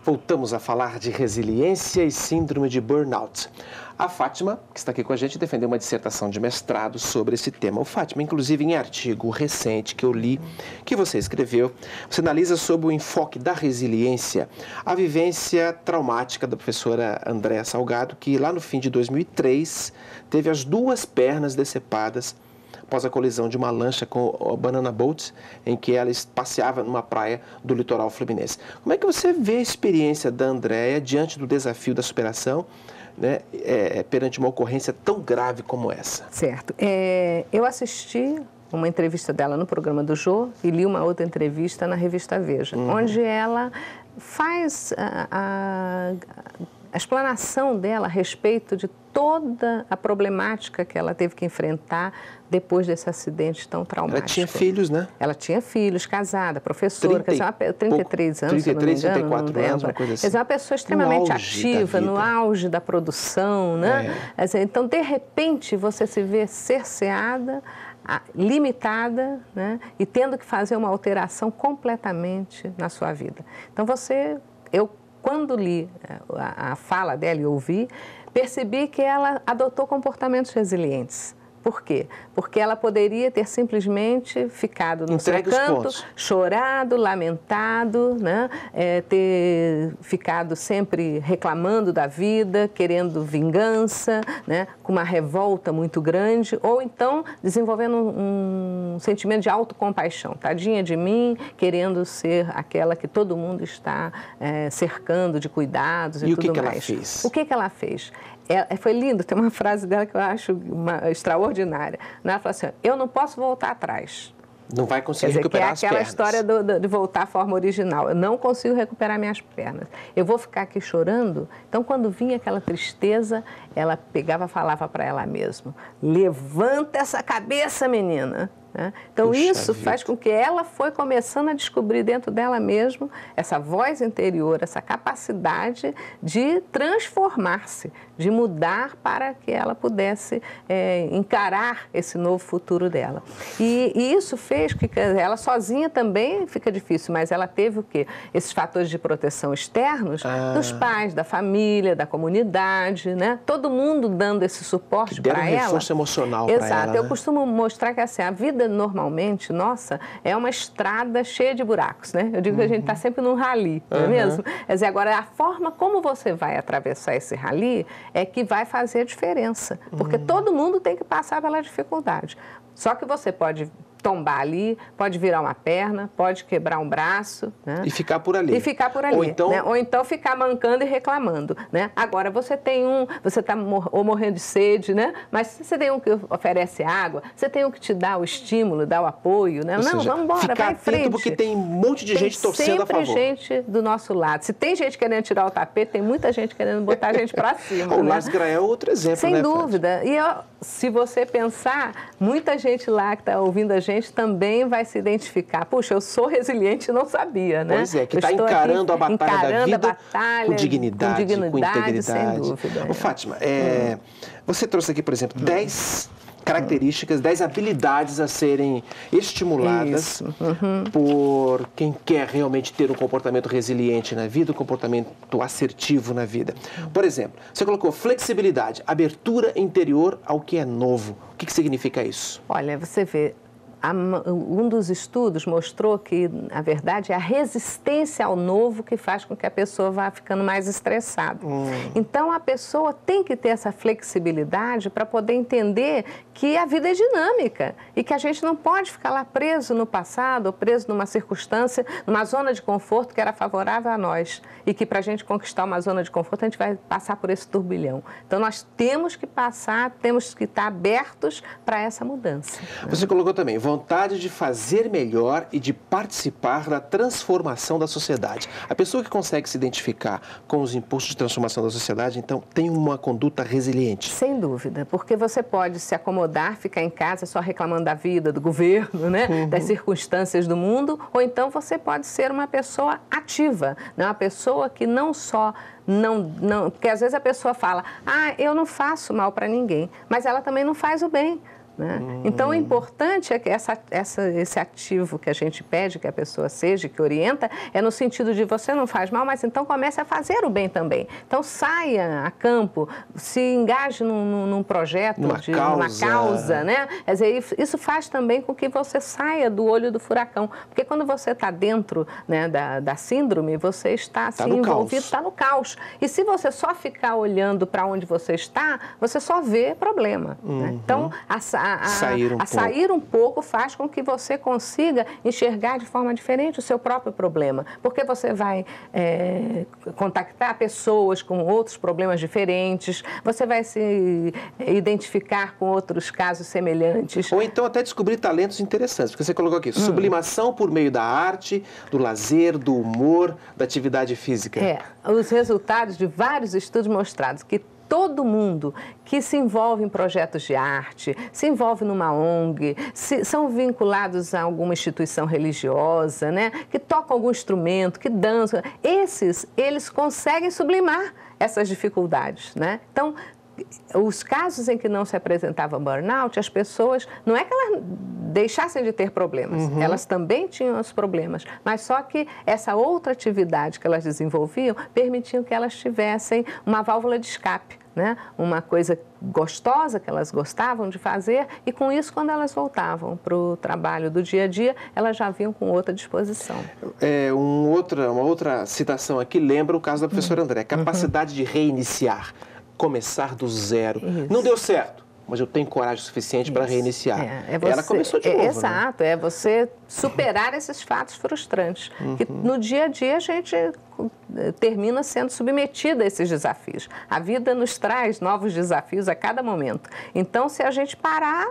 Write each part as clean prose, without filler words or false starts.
Voltamos a falar de resiliência e síndrome de burnout. A Fátima, que está aqui com a gente, defendeu uma dissertação de mestrado sobre esse tema. O Fátima, inclusive em artigo recente que eu li, que você escreveu, você analisa sobre o enfoque da resiliência, a vivência traumática da professora Andréa Salgado, que lá no fim de 2003 teve as 2 pernas decepadas após a colisão de uma lancha com o Banana Boat, em que ela passeava numa praia do litoral fluminense. Como é que você vê a experiência da Andréa diante do desafio da superação, né, perante uma ocorrência tão grave como essa? Certo. Eu assisti uma entrevista dela no programa do Jô e li uma outra entrevista na revista Veja, onde ela faz a explanação dela a respeito de toda a problemática que ela teve que enfrentar depois desse acidente tão traumático. Ela tinha filhos, né? Ela tinha filhos, casada, professora, 33 anos, 33, se eu não me engano, 34 anos, uma coisa assim. Mas é uma pessoa extremamente ativa, no auge da produção, né? Então, de repente, você se vê cerceada, limitada, né? E tendo que fazer uma alteração completamente na sua vida. Então, quando li a fala dela e ouvi, percebi que ela adotou comportamentos resilientes. Por quê? Porque ela poderia ter simplesmente ficado no seu canto, chorado, lamentado, né? Ter ficado sempre reclamando da vida, querendo vingança, né? Com uma revolta muito grande, ou então desenvolvendo um sentimento de autocompaixão. Tadinha de mim, querendo ser aquela que todo mundo está cercando de cuidados e tudo mais. E o que ela fez? O que ela fez? Foi lindo, tem uma frase dela que eu acho extraordinária. Ela falou assim: eu não posso voltar atrás. Não vai conseguir recuperar as pernas. Que é aquela história de voltar à forma original. Eu não consigo recuperar minhas pernas. Eu vou ficar aqui chorando? Então, quando vinha aquela tristeza, ela pegava e falava para ela mesma: levanta essa cabeça, menina. Então, isso faz com que ela foi começando a descobrir dentro dela mesma essa voz interior, essa capacidade de transformar-se, de mudar para que ela pudesse encarar esse novo futuro dela. E isso fez que ela sozinha também fica difícil, mas ela teve o quê? Esses fatores de proteção externos dos pais, da família, da comunidade, né? Todo mundo dando esse suporte para ela. Deram reforço emocional para ela. Exato. Eu costumo mostrar que assim, a vida normalmente, nossa, é uma estrada cheia de buracos, né? Eu digo que a gente está sempre num rally, não é mesmo? Quer dizer, agora, a forma como você vai atravessar esse rally é que vai fazer a diferença, porque todo mundo tem que passar pela dificuldade. Só que você pode tombar ali, pode virar uma perna, pode quebrar um braço, né? E ficar por ali. Ou então ficar mancando e reclamando, né? Agora, você está morrendo de sede, né? Mas você tem um que oferece água, você tem um que te dá o estímulo, dá o apoio, né? Não, vamos embora, vai em frente. Porque tem um monte de gente torcendo a favor. Tem sempre gente do nosso lado. Se tem gente querendo tirar o tapete, tem muita gente querendo botar a gente para cima. O Lars Grael é outro exemplo, sem dúvida. E se você pensar, muita gente lá que está ouvindo a gente também vai se identificar. Puxa, eu sou resiliente e não sabia, né? Pois é, que está encarando a batalha da vida com dignidade, com integridade. Sem dúvida. Ô, Fátima, você trouxe aqui, por exemplo, 10 características, 10 habilidades a serem estimuladas por quem quer realmente ter um comportamento resiliente na vida, um comportamento assertivo na vida. Por exemplo, você colocou flexibilidade, abertura interior ao que é novo. O que significa isso? Olha, você vê, um dos estudos mostrou que, na verdade, é a resistência ao novo que faz com que a pessoa vá ficando mais estressada. Então, a pessoa tem que ter essa flexibilidade para poder entender que a vida é dinâmica e que a gente não pode ficar lá preso no passado ou preso numa circunstância, numa zona de conforto que era favorável a nós e que, para a gente conquistar uma zona de conforto, a gente vai passar por esse turbilhão. Então, nós temos que passar, temos que estar abertos para essa mudança. Você colocou também vontade de fazer melhor e de participar da transformação da sociedade. A pessoa que consegue se identificar com os impulsos de transformação da sociedade, então, tem uma conduta resiliente. Sem dúvida, porque você pode se acomodar, ficar em casa só reclamando da vida, do governo, né? Das circunstâncias do mundo, ou então você pode ser uma pessoa ativa, né? Uma pessoa que não só porque às vezes a pessoa fala, eu não faço mal para ninguém, mas ela também não faz o bem. né? Então, o importante é que esse ativo que a gente pede que a pessoa seja, que orienta, é no sentido de você não faz mal, mas então comece a fazer o bem também. Então, saia a campo, se engaje num projeto, numa causa, né? Quer dizer, isso faz também com que você saia do olho do furacão, porque quando você está dentro, né, da síndrome, você está assim, envolvido, está no caos. E se você só ficar olhando para onde você está, você só vê problema, né? Então, sair um pouco faz com que você consiga enxergar de forma diferente o seu próprio problema, porque você vai contactar pessoas com outros problemas diferentes, você vai se identificar com outros casos semelhantes. Ou então até descobrir talentos interessantes, porque você colocou aqui, sublimação por meio da arte, do lazer, do humor, da atividade física. Os resultados de vários estudos mostrados que todo mundo que se envolve em projetos de arte, se envolve numa ONG, são vinculados a alguma instituição religiosa, né, que tocam algum instrumento, que dançam, eles conseguem sublimar essas dificuldades, né? Então, os casos em que não se apresentava burnout, as pessoas, não é que elas deixassem de ter problemas, elas também tinham os problemas, mas só que essa outra atividade que elas desenvolviam permitiam que elas tivessem uma válvula de escape, né? Uma coisa gostosa que elas gostavam de fazer, e com isso, quando elas voltavam para o trabalho do dia a dia, elas já vinham com outra disposição. Uma outra citação aqui lembra o caso da professora André, capacidade de reiniciar. Começar do zero. Isso. Não deu certo, mas eu tenho coragem suficiente para reiniciar. Ela começou de novo. Exato, né? É você superar esses fatos frustrantes. Que no dia a dia a gente termina sendo submetida a esses desafios. A vida nos traz novos desafios a cada momento. Então, se a gente parar,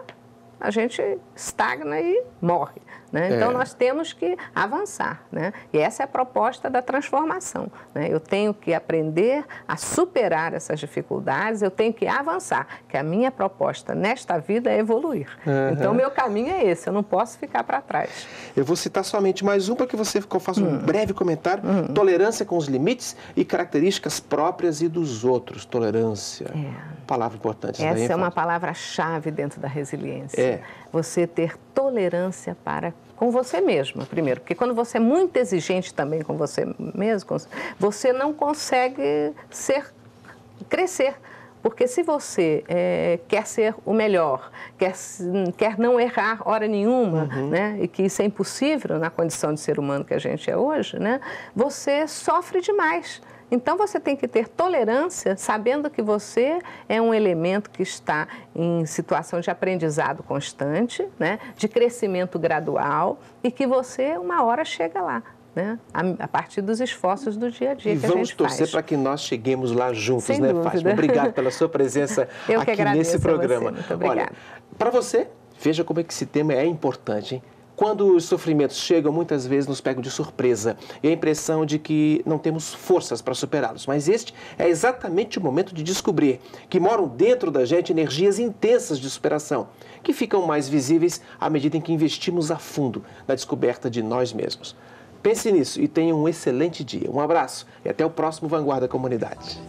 a gente estagna e morre, né? Então, nós temos que avançar, né? E essa é a proposta da transformação, né? Eu tenho que aprender a superar essas dificuldades, eu tenho que avançar, que a minha proposta nesta vida é evoluir. Então, o meu caminho é esse, eu não posso ficar para trás. Eu vou citar somente mais um para que você faça um breve comentário. Tolerância com os limites e características próprias e dos outros. Tolerância. Palavra importante. Essa é uma palavra-chave dentro da resiliência. Você ter tolerância com você mesma, primeiro. Porque quando você é muito exigente também com você mesmo, você não consegue crescer. Porque se você quer ser o melhor, quer não errar hora nenhuma, né? E que isso é impossível na condição de ser humano que a gente é hoje, né? Você sofre demais. Então, você tem que ter tolerância, sabendo que você é um elemento que está em situação de aprendizado constante, né? De crescimento gradual, e que você, uma hora, chega lá, né? A partir dos esforços do dia a dia que a gente faz. E vamos torcer para que nós cheguemos lá juntos, sem né, dúvida. Fátima? Obrigado pela sua presença aqui nesse programa. Muito obrigada. Para você, veja como é que esse tema é importante, hein? Quando os sofrimentos chegam, muitas vezes nos pegam de surpresa e a impressão de que não temos forças para superá-los. Mas este é exatamente o momento de descobrir que moram dentro da gente energias intensas de superação, que ficam mais visíveis à medida em que investimos a fundo na descoberta de nós mesmos. Pense nisso e tenha um excelente dia. Um abraço e até o próximo Vanguarda Comunidade.